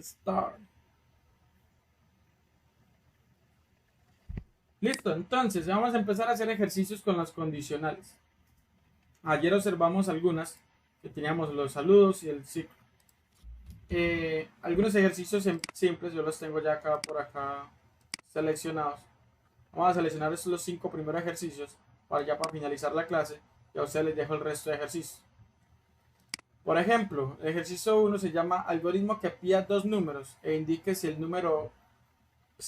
Start. Listo, entonces vamos a empezar a hacer ejercicios con las condicionales. Ayer observamos algunas que teníamos los saludos y el ciclo. Algunos ejercicios simples, yo los tengo ya acá por acá seleccionados. Vamos a seleccionar estos los 5 primeros ejercicios para finalizar la clase. Y a ustedes les dejo el resto de ejercicios. Por ejemplo, el ejercicio 1 se llama algoritmo que pida dos números e indique si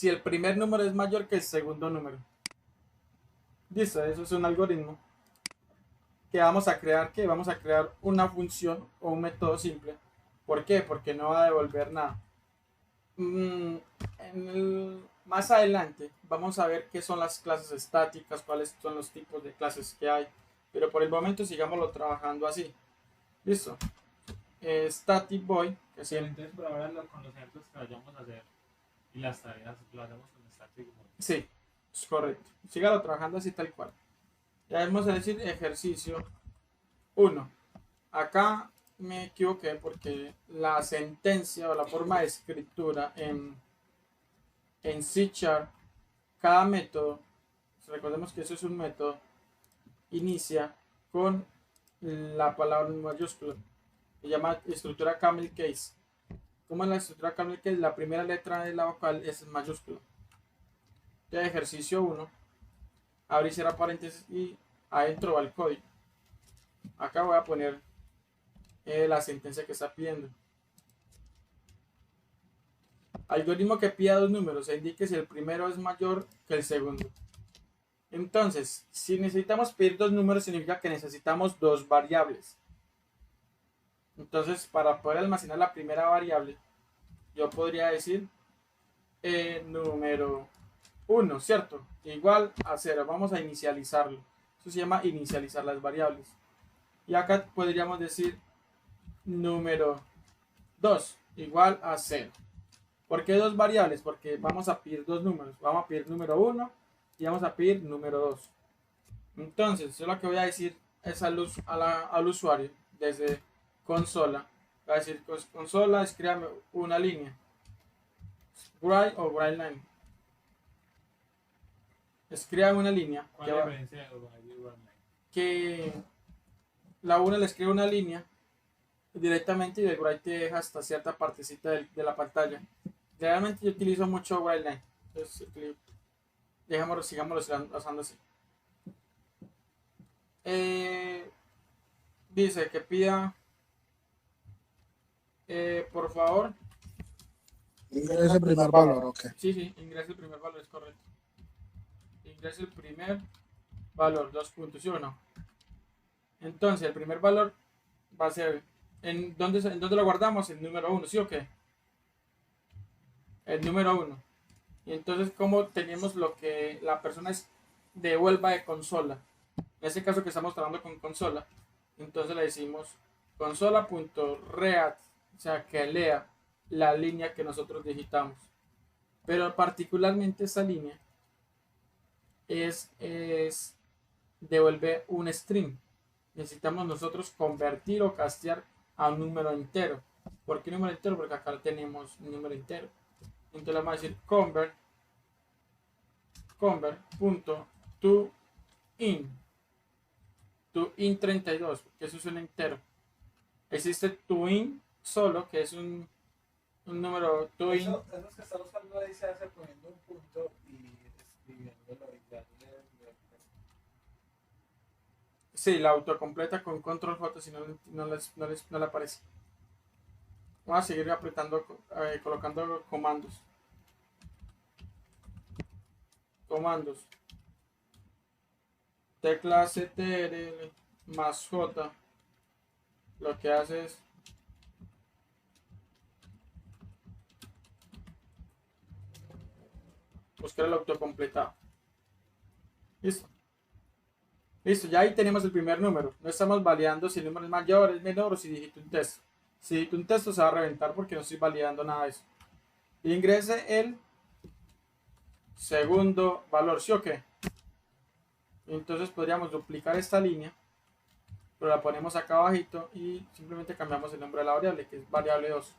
el primer número es mayor que el segundo número. Listo, eso es un algoritmo que vamos a crear, vamos a crear una función o un método simple. ¿Por qué? Porque no va a devolver nada. Más adelante vamos a ver qué son las clases estáticas, cuáles son los tipos de clases que hay, pero por el momento sigámoslo trabajando así. Listo. Static void, que sí, entonces por ahora con los ejemplos que vayamos a hacer y las tareas lo hacemos con static void. Sí, es correcto. Sígalo trabajando así tal cual. Ya vamos a decir ejercicio 1. Acá me equivoqué porque la sentencia o la forma de escritura en C#, cada método, recordemos que eso es un método, inicia con la palabra en mayúscula. Se llama estructura camel case. ¿Cómo es la estructura camel case? La primera letra de la vocal es en mayúscula. Ya ejercicio 1, abrir y cerrar paréntesis y adentro va el código. Acá voy a poner la sentencia que está pidiendo. Algoritmo que pida dos números e indique si el primero es mayor que el segundo. Entonces, si necesitamos pedir dos números, significa que necesitamos dos variables. Entonces, para poder almacenar la primera variable, yo podría decir número 1, ¿cierto? Igual a 0. Vamos a inicializarlo. Eso se llama inicializar las variables. Y acá podríamos decir número 2 igual a 0. ¿Por qué dos variables? Porque vamos a pedir dos números. Vamos a pedir número 1 y vamos a pedir número 2. Entonces, yo lo que voy a decir es al usuario desde consola. Voy a decir consola, escríbame una línea. Write o write line. Escríbame una línea. ¿Cuál es la diferencia de write y write line? Que la una le escribe una línea directamente y el write te deja hasta cierta partecita de la pantalla. Realmente yo utilizo mucho write line. Entonces, sigámoslo usando así. Dice que pida por favor ingrese el primer valor, ok. Sí, ingrese el primer valor, es correcto. Ingrese el primer valor, 2 puntos, ¿sí o no? Entonces el primer valor va a ser ¿en dónde lo guardamos? El número 1, ¿sí o qué? El número 1. Y entonces como tenemos lo que la persona devuelva de consola. En este caso que estamos trabajando con consola, entonces le decimos consola.read, o sea, que lea la línea que nosotros digitamos. Pero particularmente esa línea es devuelve un string. Necesitamos nosotros convertir o castear a un número entero. ¿Por qué número entero? Porque acá tenemos un número entero. Entonces le vamos a decir convert.toIn toIn 32, que eso es un entero. Existe toIn solo, que es un número toIn. Eso es que está buscando ahí, se hace poniendo un punto y escribiéndolo y ya Sí, la autocompleta con control J, si no le aparece. Vamos a seguir apretando, colocando comandos. Tecla CTRL más J. Lo que hace es buscar el autocompletado. Listo. Listo, ya ahí tenemos el primer número. No estamos validando si el número es mayor, es menor o si digito un texto. Si digito un texto se va a reventar porque no estoy validando nada de eso. Ingrese el segundo valor, ¿sí o qué? Entonces podríamos duplicar esta línea, pero la ponemos acá abajito y simplemente cambiamos el nombre de la variable, que es variable 2.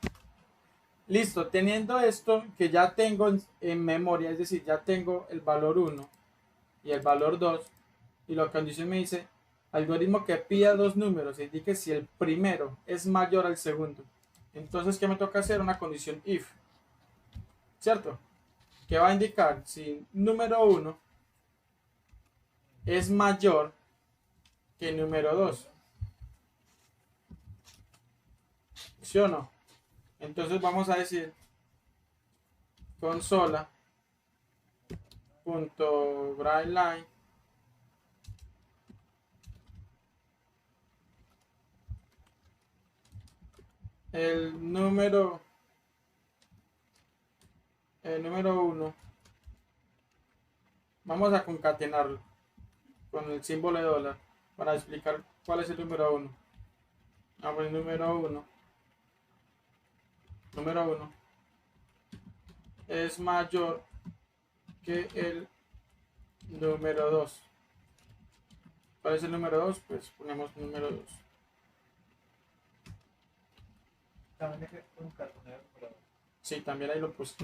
Listo, teniendo esto que ya tengo en memoria, es decir, ya tengo el valor 1 y el valor 2, y la condición me dice, algoritmo que pida dos números e indique si el primero es mayor al segundo. Entonces, ¿qué me toca hacer? Una condición if, ¿cierto? Que va a indicar si número 1 es mayor que número 2. ¿Sí o no? Entonces vamos a decir consola.writeLine el número 1, vamos a concatenarlo con el símbolo de dólar para explicar cuál es el número 1. Pues el número 1 es mayor que el número 2. ¿Cuál es el número 2? Pues ponemos número 2. También hay que concatenar, pero Sí, también ahí lo puse.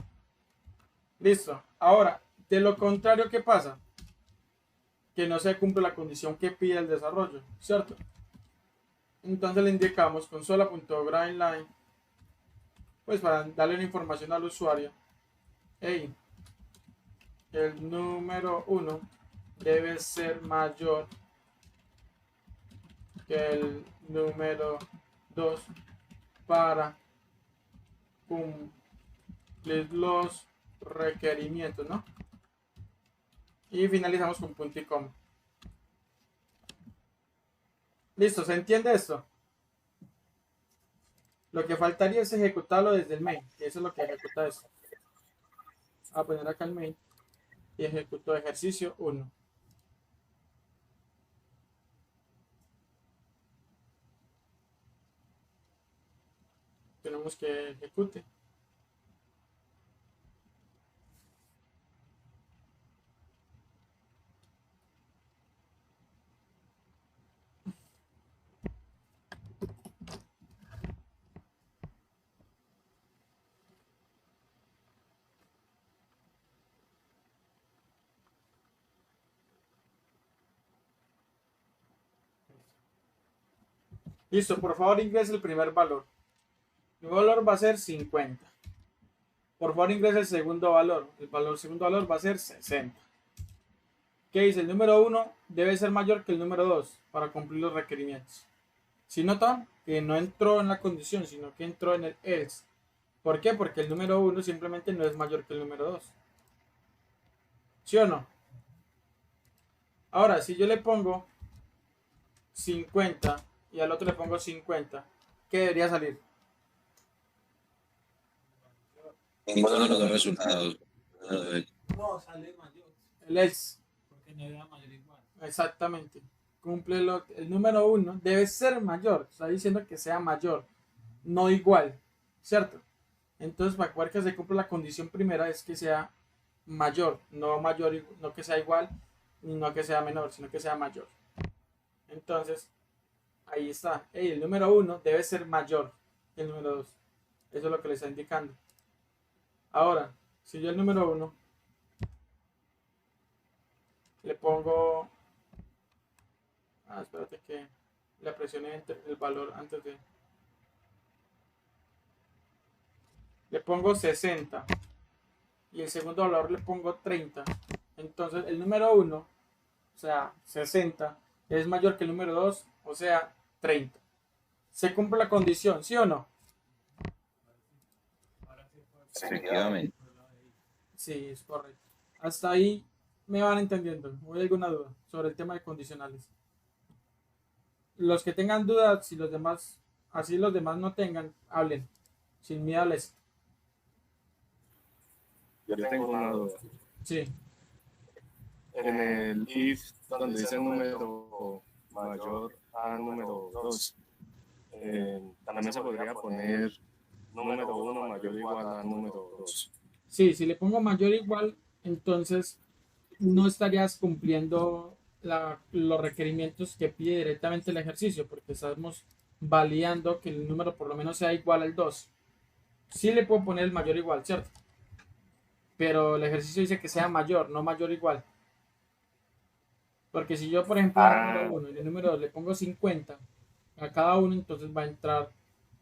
Listo. Ahora, de lo contrario, ¿qué pasa? Que no se cumple la condición que pide el desarrollo, ¿cierto? Entonces le indicamos consola.writeLine, pues para darle la información al usuario. Hey, el número 1 debe ser mayor que el número 2 para cumplir los requerimientos, ¿no? Y finalizamos con punto y coma. Listo, ¿se entiende esto? Lo que faltaría es ejecutarlo desde el main, que eso es lo que ejecuta esto. Voy a poner acá el main y ejecuto ejercicio 1. Tenemos que ejecute. Listo, por favor ingrese el primer valor. El valor va a ser 50. Por favor ingrese el segundo valor. El segundo valor va a ser 60. ¿Qué dice? El número 1 debe ser mayor que el número 2 para cumplir los requerimientos. Si notan que no entró en la condición, sino que entró en el else. ¿Por qué? Porque el número 1 simplemente no es mayor que el número 2. ¿Sí o no? Ahora, si yo le pongo 50 y al otro le pongo 50, ¿qué debería salir? Ninguno de los dos resultados. no sale mayor, El else. porque no era mayor igual. Exactamente. Cumple el número 1 debe ser mayor. Está diciendo que sea mayor, no igual. ¿Cierto? Entonces, para poder que se cumpla la condición primera es que sea mayor, no que sea igual, ni no que sea menor, sino que sea mayor. Entonces, ahí está. Hey, el número 1 debe ser mayor que el número 2. Eso es lo que le está indicando. Ahora, si yo el número 1 le pongo... espérate que le presione el valor antes de... Le pongo 60 y el segundo valor le pongo 30. Entonces el número 1, o sea, 60, es mayor que el número 2, o sea, 30. ¿Se cumple la condición, sí o no? Efectivamente. Sí, es correcto. Hasta ahí me van entendiendo. ¿Hay alguna duda sobre el tema de condicionales? Los que tengan dudas, si los demás, así los demás no tengan, hablen. Sin miedo les. Yo tengo una duda. Sí. En el if, donde dice número mayor a número 2, también se podría poner número 1 mayor o igual a número 2. Sí, si le pongo mayor o igual, entonces no estarías cumpliendo los requerimientos que pide directamente el ejercicio, porque estamos validando que el número por lo menos sea igual al 2. sí le puedo poner el mayor igual, ¿cierto? Pero el ejercicio dice que sea mayor, no mayor igual. Porque si yo, por ejemplo, al número 1 y al número 2 le pongo 50 a cada uno, entonces va a entrar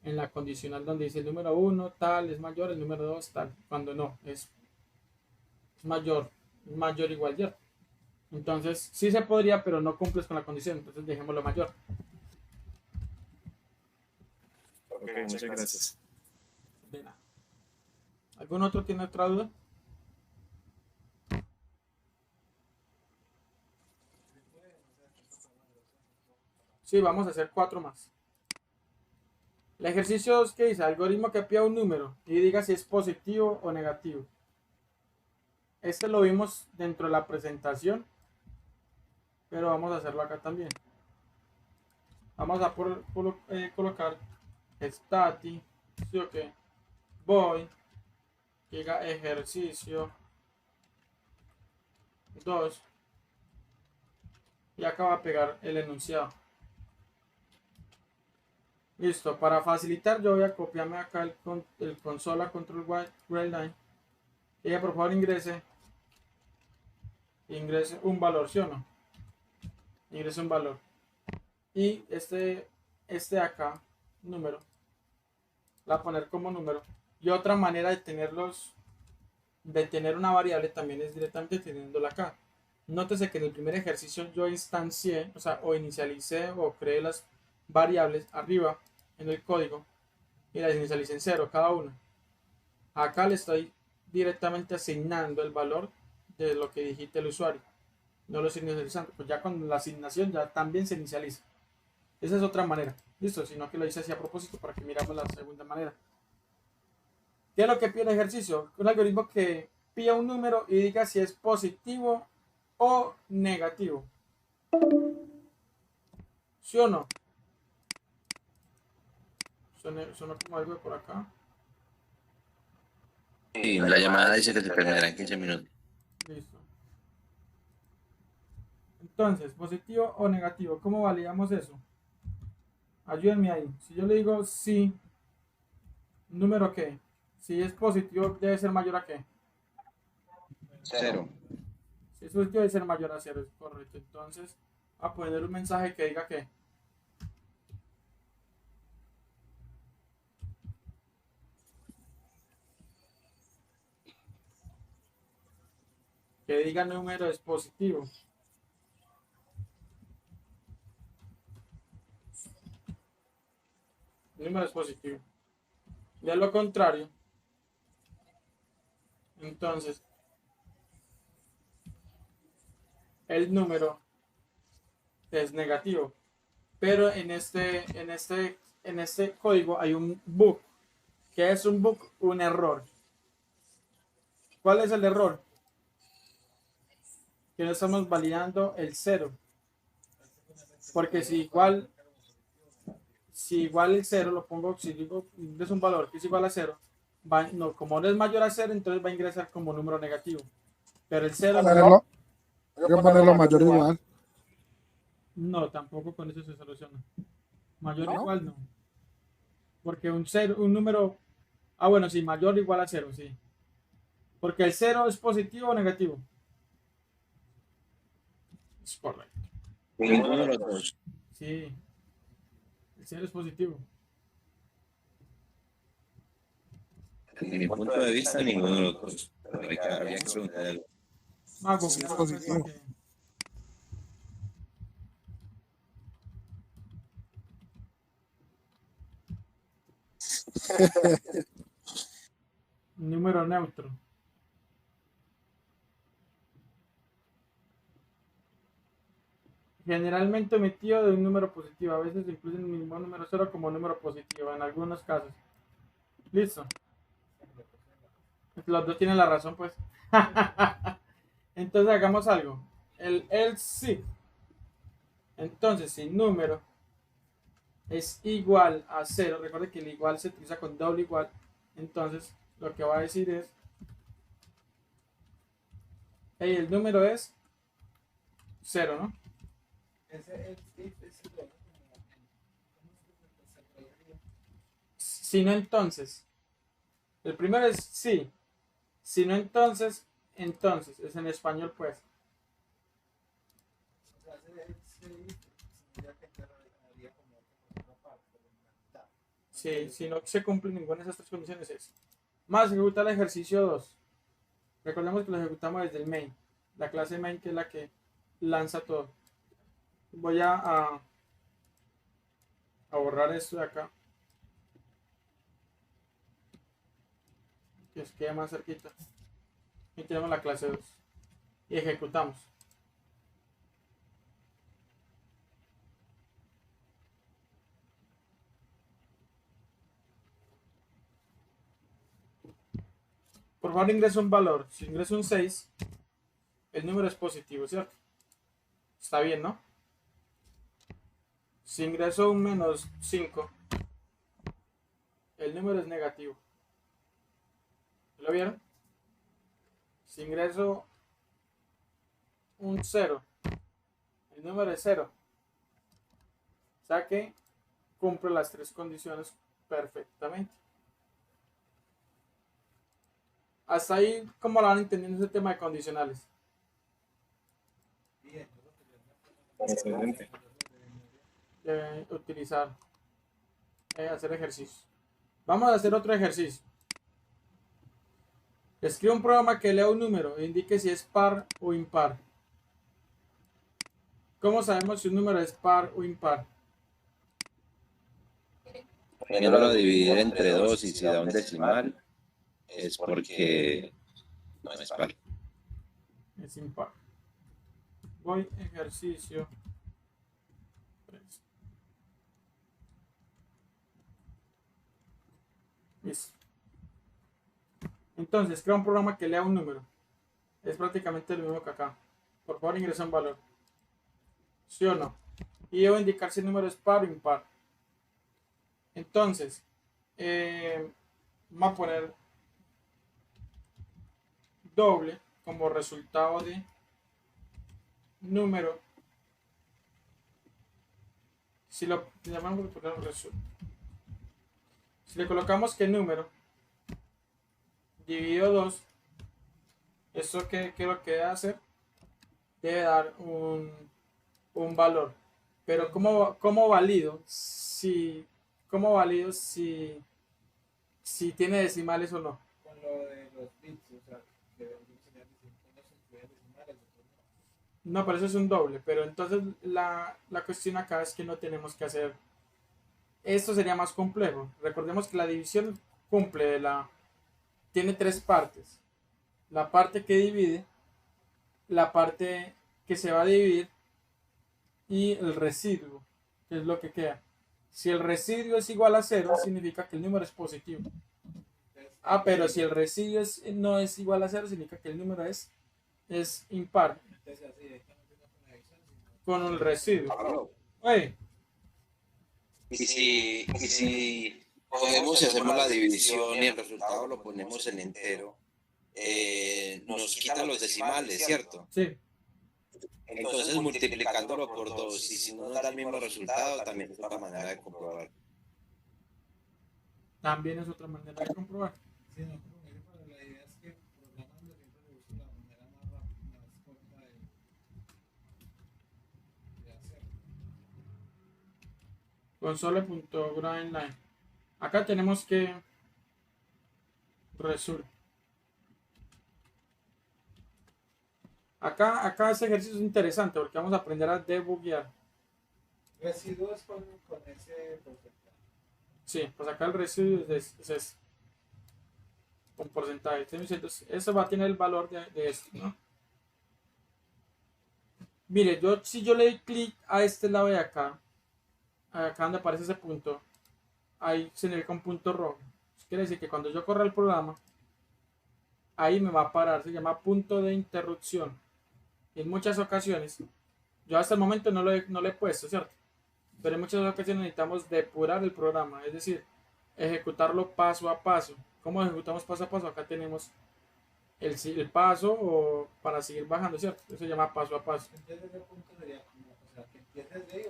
en la condicional donde dice el número 1 tal es mayor, el número 2 tal, cuando no, es mayor igual, ¿cierto? Entonces sí se podría, pero no cumples con la condición, entonces dejémoslo mayor. Ok, muchas gracias. De nada. ¿Algún otro tiene otra duda? Sí, vamos a hacer 4 más. El ejercicio es que dice, algoritmo que pida un número y diga si es positivo o negativo. Este lo vimos dentro de la presentación, pero vamos a hacerlo acá también. Vamos a colocar static, ¿sí o qué? Void, diga ejercicio 2 y acá va a pegar el enunciado. Listo, para facilitar yo voy a copiarme acá el consola control while line. Y por favor ingrese un valor, ¿sí o no? Ingrese un valor. Y este de acá, número, la voy a poner como número. Y otra manera de tener una variable también es directamente teniéndola acá. Nótese que en el primer ejercicio yo instancié, o inicialicé o creé las variables arriba en el código y las inicialicé en 0 cada una. Acá le estoy directamente asignando el valor de lo que digite el usuario. No lo estoy inicializando, pues ya con la asignación ya también se inicializa. Esa es otra manera. Listo, sino que lo hice así a propósito para que miramos la segunda manera. ¿Qué es lo que pide el ejercicio? Un algoritmo que pida un número y diga si es positivo o negativo. ¿Sí o no? Sonó como algo por acá. Sí, la llamada dice que se terminará en 15 minutos. Listo. Entonces, positivo o negativo. ¿Cómo validamos eso? Ayúdenme ahí. Si yo le digo sí, ¿número qué? Si es positivo, debe ser mayor a qué. 0. Si es positivo, debe ser mayor a 0. Es correcto. Entonces, a poner un mensaje que diga que diga número es positivo. El número es positivo. De lo contrario, entonces, el número es negativo. Pero en este código hay un bug. ¿Qué es un bug? Un error. ¿Cuál es el error? Que no estamos validando el 0. Porque si igual el 0 lo pongo, si digo es un valor que es igual a 0, como no es mayor a 0, entonces va a ingresar como número negativo. Pero el 0 Hay que ponerlo mayor igual. no, tampoco con eso se soluciona. Mayor ¿No? igual no. Porque un número, bueno, sí, mayor o igual a 0, sí. Porque el 0 es positivo o negativo. Es correcto. Ninguno de los dos. Sí, el 0 es positivo. Desde mi punto de vista, ninguno de los dos. Pero habría que preguntar algo. Mago, Sí, es claro, positivo. pues, número neutro. Generalmente omitido de un número positivo. A veces incluyen el mismo número 0 como número positivo, en algunos casos. Listo. Los dos tienen la razón, pues. Entonces hagamos algo. El else if. Entonces, si número es igual a 0, recuerde que el igual se utiliza con doble igual. Entonces, lo que va a decir es: hey, el número es 0, ¿no? Si no, entonces, El primero es sí. Si no, entonces, entonces. Es en español, pues. O sea, significa que haría como otra parte, como la mitad. Sí, si no se cumple ninguna de esas tres condiciones es. Más ejecuta el ejercicio 2. Recordemos que lo ejecutamos desde el main. La clase main que es la que lanza todo. Voy a borrar esto de acá. Que os quede más cerquita. Y tenemos la clase 2. Y ejecutamos. Por favor, ingresa un valor. Si ingreso un 6, el número es positivo, ¿cierto? Está bien, ¿no? Si ingreso un menos 5, el número es negativo. ¿Lo vieron? Si ingreso un 0, el número es 0. O sea que cumple las tres condiciones perfectamente. Hasta ahí, ¿cómo lo van entendiendo ese tema de condicionales? Bien, Excelente. De utilizar, hacer ejercicios. Vamos a hacer otro ejercicio. Escribe un programa que lea un número e indique si es par o impar. ¿Cómo sabemos si un número es par o impar? Poniéndolo a dividir entre 2 y si da un decimal, es porque no es par. Es impar. Voy ejercicio 3. Listo. Entonces, crea un programa que lea un número. Es prácticamente lo mismo que acá. Por favor, ingresa un valor. ¿Sí o no? Y debo indicar si el número es par o impar. Entonces, vamos a poner doble como resultado de número. Si lo llamamos por resultado. Si le colocamos que número dividido 2, ¿eso qué es lo que debe hacer? Debe dar un valor. Pero ¿cómo valido si tiene decimales o no? con lo de los bits, o sea, que unos incluyen decimales, otros no. No, pero eso es un doble. Pero entonces la cuestión acá es que no tenemos que hacer. Esto sería más complejo. Recordemos que la división tiene tres partes. La parte que divide, la parte que se va a dividir y el residuo, que es lo que queda. Si el residuo es igual a 0, significa que el número es positivo. Ah, pero si el residuo no es igual a 0, significa que el número es impar. Entonces, así directamente no con la división, sino Con el residuo. Oye, Y si podemos y hacemos la división y el resultado lo ponemos en entero, nos quitan los decimales, ¿cierto? sí, Entonces multiplicándolo por 2 y si no nos da el mismo resultado, también es otra manera de comprobar. también es otra manera de comprobar. sí, no, como dice, pero la idea es que programando siempre le busco la manera más rápida, más corta de hacer. Console.grindline. Acá tenemos que result. Acá ese ejercicio es interesante porque vamos a aprender a debuguear. Residuos con ese porcentaje. Sí, pues acá el residuo es un porcentaje. Entonces, eso va a tener el valor de esto, ¿no? Mire, si yo le doy clic a este lado de acá donde aparece ese punto, ahí se me un punto rojo. Eso quiere decir que cuando yo corra el programa, ahí me va a parar, se llama punto de interrupción. En muchas ocasiones, yo hasta el momento no lo he puesto, ¿cierto? Pero en muchas ocasiones necesitamos depurar el programa, es decir, ejecutarlo paso a paso. ¿Cómo ejecutamos paso a paso? Acá tenemos el paso o para seguir bajando, ¿cierto? Eso se llama paso a paso. Entonces ese punto sería como, o sea, que empieces de ahí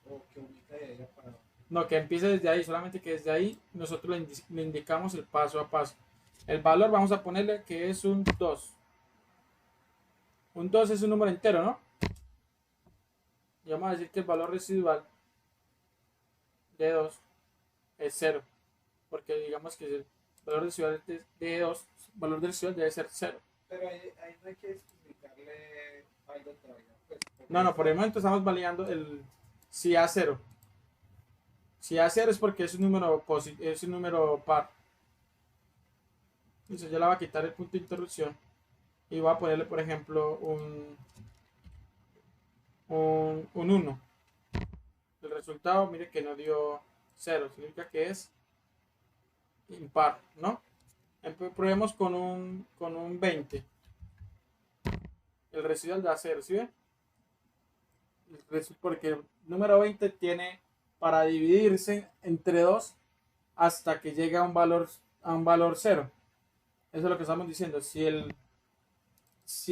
o que ubica de ahí para abajo. No, que empiece desde ahí, solamente que desde ahí nosotros le indicamos el paso a paso. El valor vamos a ponerle que es un 2. Un 2 es un número entero, ¿no? Y vamos a decir que el valor residual de 2 es 0. Porque digamos que el valor residual de 2, el valor residual debe ser 0. Pero ahí no hay que explicarle algo todavía. Pues, No, por el momento estamos validando el si A0. Si A0 es porque es un número par. Entonces yo le voy a quitar el punto de interrupción y voy a ponerle, por ejemplo, un 1. El resultado, mire que no dio 0, significa que es impar, ¿no? Probemos con un 20. El residual da 0, ¿sí ven? Porque el número 20 tiene para dividirse entre 2 hasta que llegue a un valor 0. Eso es lo que estamos diciendo. Si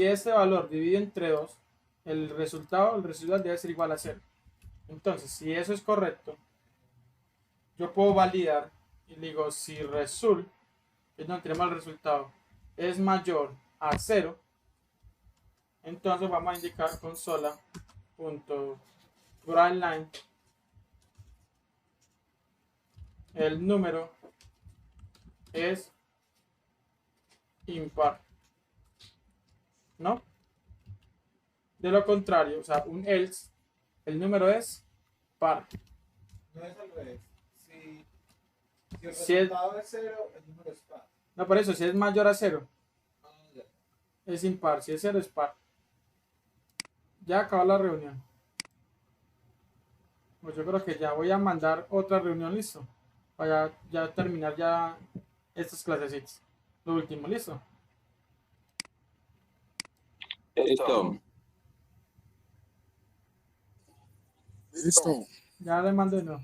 este valor divide entre 2, el residual debe ser igual a 0. Entonces, si eso es correcto, yo puedo validar y digo si result, que es donde tenemos el resultado, es mayor a 0, entonces vamos a indicar consola.writeLine el número es impar, ¿no? De lo contrario, o sea, un else, el número es par. no es al revés. Si el Si es- resultado es 0, el número es par. No, por eso, si es mayor a 0, Ah, ya. es impar. Si es 0, es par. Ya acabó la reunión. Pues yo creo que ya voy a mandar otra reunión, listo. Para ya terminar ya estas clasecitas. Lo último, listo. Listo. Listo. Ya le mando de nuevo.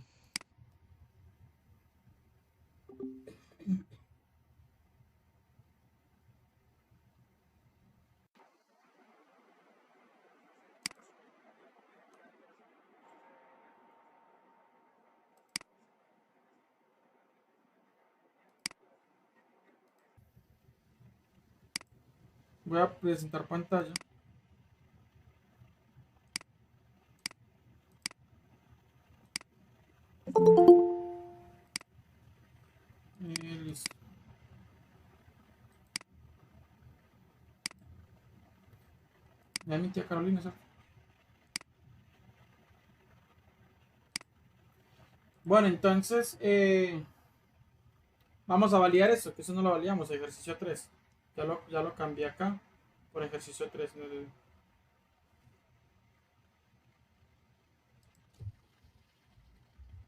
Voy a presentar pantalla. Y listo. Ya mi tía Carolina, ¿sabes? Bueno, entonces vamos a validar eso, que eso no lo validamos, ejercicio 3. Ya lo cambié acá por ejercicio 3.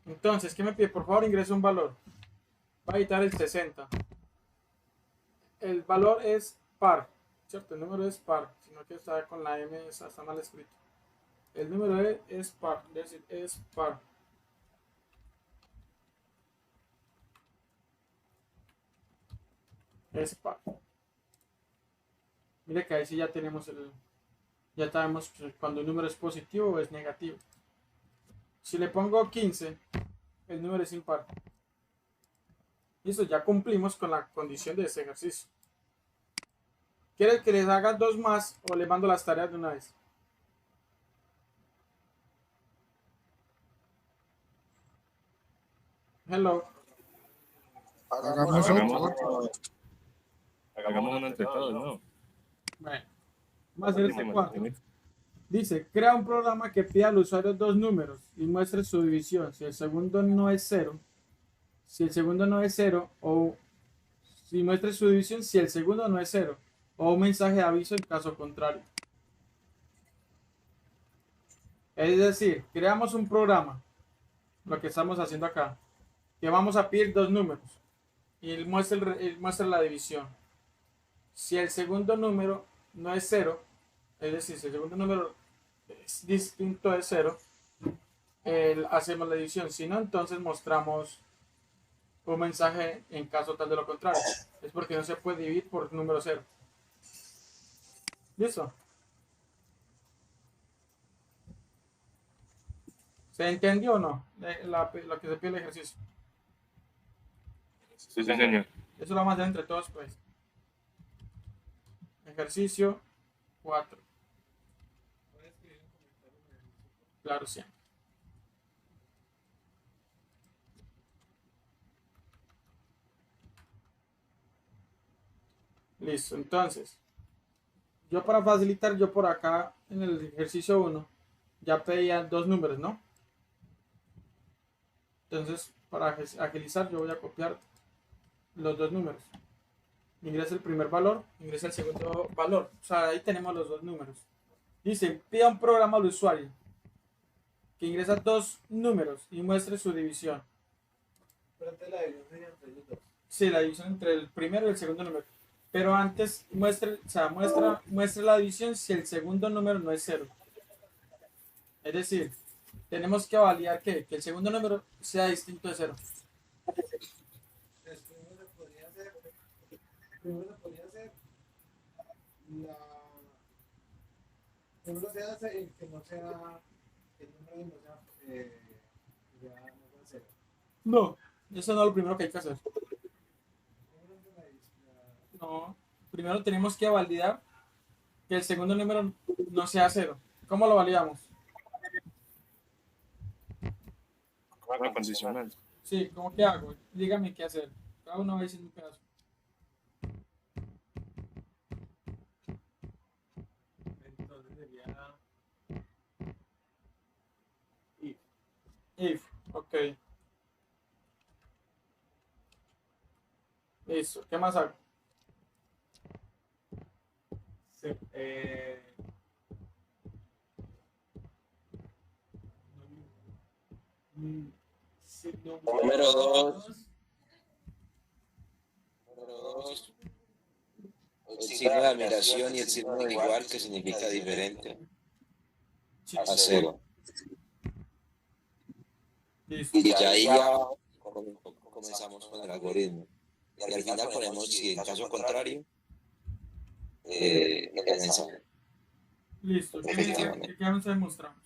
Entonces, ¿qué me pide? Por favor, ingrese un valor. Va a editar el 60. El valor es par, ¿cierto? El número es par, sino que está con la M, está mal escrito. El número es par, es decir, es par. Es par. Mire que ahí sí ya sabemos cuando un número es positivo o es negativo. Si le pongo 15, el número es impar. Listo, ya cumplimos con la condición de este ejercicio. ¿Quiere que les haga 2 más o le mando las tareas de una vez? Hello. Hagamos otro. Hagamos uno entre todos, ¿no? Bueno, vamos a hacer este 4. Dice, crea un programa que pida al usuario 2 números y muestre su división. Si el segundo no es 0, o si muestre su división si el segundo no es 0, o un mensaje de aviso en caso contrario. Es decir, creamos un programa, lo que estamos haciendo acá, que vamos a pedir 2 números y él muestra la división. Si el segundo número no es 0, es decir, si el segundo número es distinto de 0, hacemos la división. Si no, entonces mostramos un mensaje en caso tal de lo contrario. Es porque no se puede dividir por número 0. ¿Listo? ¿Se entendió o no? Lo que se pide el ejercicio. Sí, señor. Eso lo vamos a hacer entre todos, pues. Ejercicio 4. Puedes escribir un comentario en el ejercicio. Claro, sí. Listo, entonces. Yo para facilitar, yo por acá en el ejercicio 1 ya pedía dos números, ¿no? Entonces, para agilizar, yo voy a copiar los dos números. Ingresa el primer valor, ingresa el segundo valor. O sea, ahí tenemos los dos números. Dice, pida un programa al usuario que ingresa dos números y muestre su división. Pero antes la división sería entre ellos dos. Sí, la división entre el primero y el segundo número. Pero antes muestre la división si el segundo número no es cero. Es decir, tenemos que validar que el segundo número sea distinto de cero. Entonces, primero se podría hacer la. Primero se hace el que no sea. El número no sea. Ya no sea cero. No, eso no es lo primero que hay que hacer. Primero se la- No, primero tenemos que validar que el segundo número no sea cero. ¿Cómo lo validamos? Una condicional. Sí, ¿cómo que hago? Dígame qué hacer. Cada uno va a decir un pedazo. Entonces sería If, ok. Listo, ¿qué más hago? se- si Número dos. Número 2. El signo de admiración y el signo de igual, que significa diferente, a cero. Listo. Y ya ahí ya comenzamos con el algoritmo. Y al final ponemos, si en caso contrario, el mensaje. Listo. ¿Qué nos demostramos?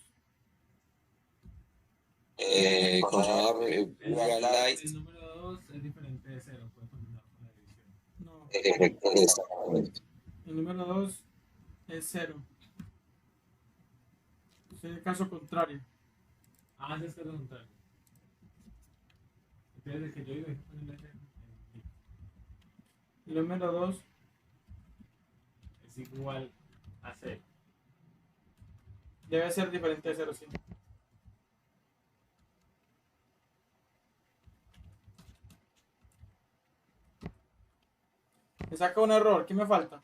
Continuar el Real Light. el número 2 es diferente de 0, puede continuar con la división. No, Exactamente. el número 2 es 0. Es el caso contrario. Ah, ese es el contrario. Entonces el que yo digo es ponerle ese El número 2 es igual a 0. debe ser diferente de 0, sí. Me saca un error. ¿Qué me falta?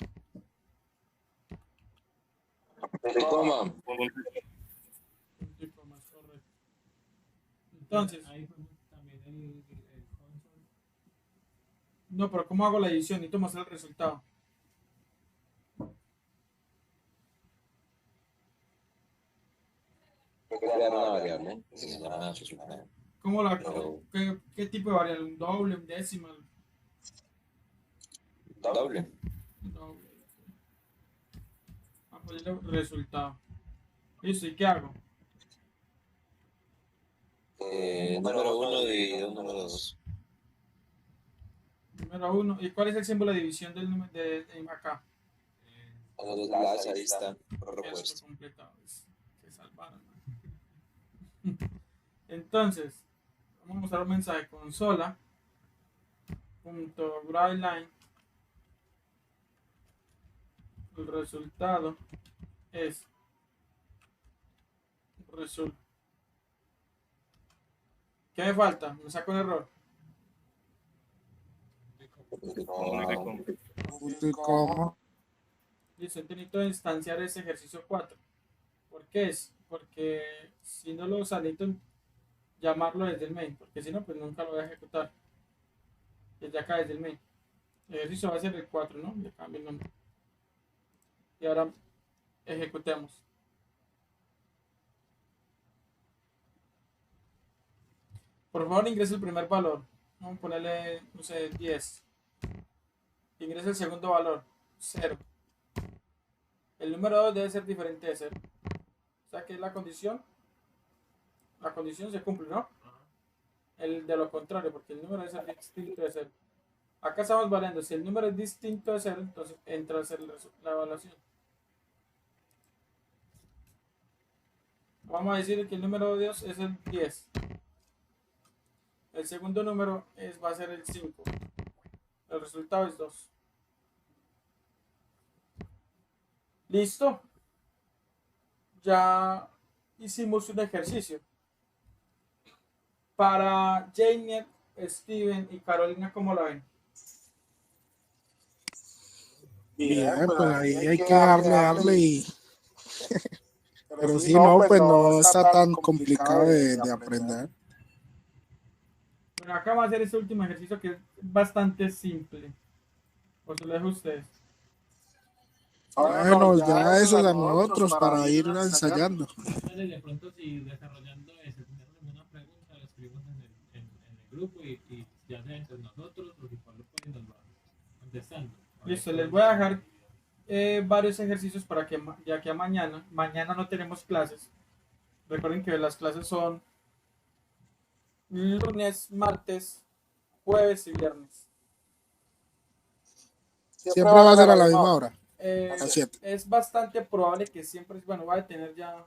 Coma. Un tipo más correcto. Entonces, Ahí ponemos también el console. no, pero ¿cómo hago la edición? Necesito mostrar el resultado. Crear una variable que se llama resultado. ¿Cómo la, Pero- qué tipo de variable? ¿Un doble, un decimal? Doble. Un doble. Vamos a ponerle resultado. Listo, ¿y qué hago? Número 1 dividido número 2. Número 1. ¿Y cuál es el símbolo de división del número de acá? Los dos lados ahí están Esto propuestos. completado. Se salvaron. ¿No? Entonces, vamos a mostrar un mensaje consola. Punto line. El resultado es ¿Qué me falta? Me saco un error. Punto y coma. Listo, entonces necesito instanciar ese ejercicio 4. ¿Por qué es? Porque si no lo necesito llamarlo desde el main, porque si no, pues nunca lo voy a ejecutar. Desde acá, desde el main. El ejercicio va a ser el 4, ¿no? Le cambio el nombre. Y ahora ejecutemos. Por favor, ingrese el primer valor. Vamos a ponerle, no sé, 10. Ingrese el segundo valor, 0. El número 2 debe ser diferente de 0. O sea que es la condición la condición se cumple, ¿no? Ajá. El de lo contrario, porque el número es distinto de 0. Acá estamos variando. Si el número es distinto de 0, entonces entra a ser la evaluación. Vamos a decir que el número de Dios es el 10. El segundo número va a ser el 5. El resultado es 2. ¿Listo? Ya hicimos un ejercicio. Para Janiet, Steven y Carolina, ¿cómo la ven? Bien, pues ahí hay que darle y... Pero si no, pues no está tan complicado de aprender. Bueno, acá vamos a hacer este último ejercicio que es bastante simple. Por eso lo dejo a ustedes. Bueno, ya eso es a nosotros para ir ensayando. Entonces, de pronto, si desarrollando eso, tenemos alguna pregunta, la escribimos en el grupo y ya sea entre nosotros, o si Pablo puede nos va contestando. Listo, les voy a dejar varios ejercicios para que ya que mañana no tenemos clases. Recuerden que las clases son lunes, martes, jueves y viernes. Siempre va a ser a la misma hora. Eh, A las 7. es bastante probable que siempre, bueno, voy a tener ya